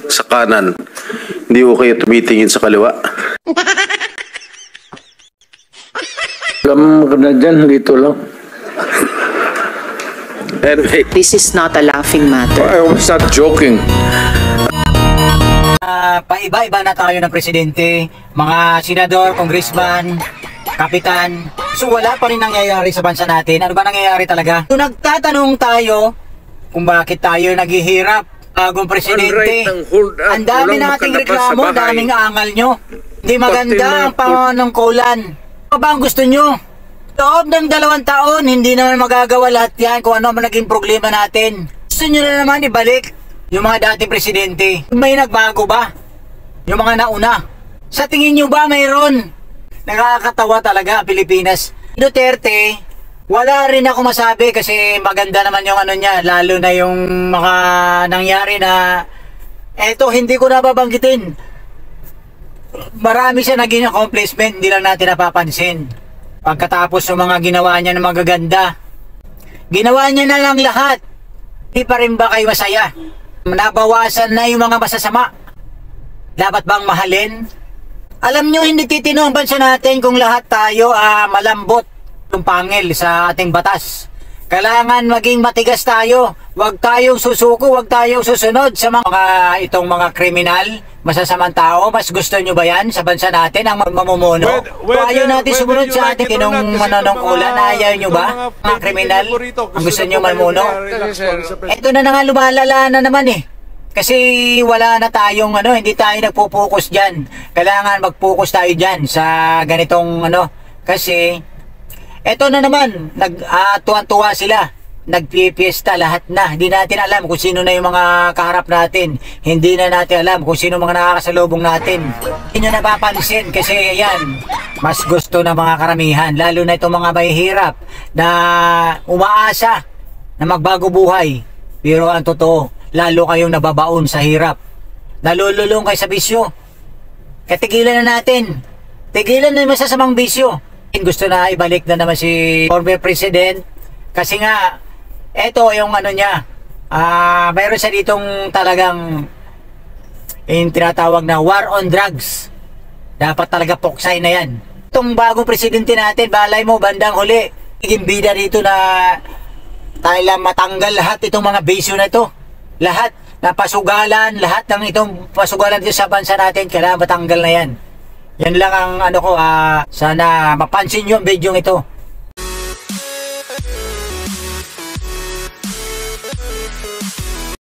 sa kanan. Hindi ko kayo tumitingin sa kaliwa. Alam ka na dyan, dito lang. Anyway, This is not a laughing matter. I was not joking. Paiba-iba na tayo ng presidente, mga senador, congressman, kapitan. So wala pa rin nangyayari sa bansa natin. Ano ba nangyayari talaga? So nagtatanong tayo kung bakit tayo naghihirap bagong presidente. Ang dami nating reklamo, daming angal nyo. Hindi maganda ang panunungkulan. Ano ba ang gusto nyo? Loob ng 2 taon, hindi naman magagawa lahat yan kung ano ang naging problema natin. Gusto nyo na naman ibalik yung mga dating presidente. May nagbago ba? Yung mga nauna. Sa tingin nyo ba mayroon? Nakakatawa talaga ang Pilipinas. Duterte, wala rin ako masabi kasi maganda naman yung ano niya. Lalo na yung mga nangyari na eto hindi ko nababanggitin. Marami siya naging accomplishment, hindi lang natin napapansin. Pagkatapos ng mga ginawa niya ng magaganda, ginawa niya na lang lahat. Hindi pa rin ba kayo masaya? Nabawasan na yung mga masasama. Dapat bang mahalin? Alam nyo, hindi titino ang bansa natin kung lahat tayo malambot yung pangil sa ating batas. Kailangan maging matigas tayo. Huwag tayong susuko, huwag tayong susunod sa itong mga kriminal, masasamang tao. Mas gusto nyo ba yan sa bansa natin ang mamumuno? Kung ayaw natin sumunod sa ating tinong mananungkulan, ayaw nyo ba? Mga kriminal, ang gusto nyo mamuno? Ito na nga lumalala na naman eh. Kasi wala na tayong hindi tayo nagpo-focus dyan. Kailangan mag-focus tayo dyan sa ganitong kasi eto na naman, tuwan-tuwa sila. Nagpipiesta lahat na. Hindi natin alam kung sino na yung mga kaharap natin. Hindi na natin alam kung sino mga nakakasalubong natin. Hindi nyo napapansin kasi yan, mas gusto ng mga karamihan. Lalo na itong mga mahihirap na umaasa na magbago buhay. Pero ang totoo, lalo kayong nababaon sa hirap. Nalululong kayo sa bisyo. Kaya tigilan na natin. Tigilan na yung masasamang bisyo. Gusto na ibalik na naman si former president kasi nga eto yung niya mayroon siya ditong talagang yung tinatawag na war on drugs. Dapat talaga poksay na yan. Itong bagong presidente natin, balay mo bandang huli higing bida dito na tayo lang matanggal lahat itong mga bisyo na ito. Lahat na pasugalan, lahat ng itong pasugalan dito sa bansa natin, kailangan matanggal na yan. Yan lang ang sana mapansin nyo ang video ito.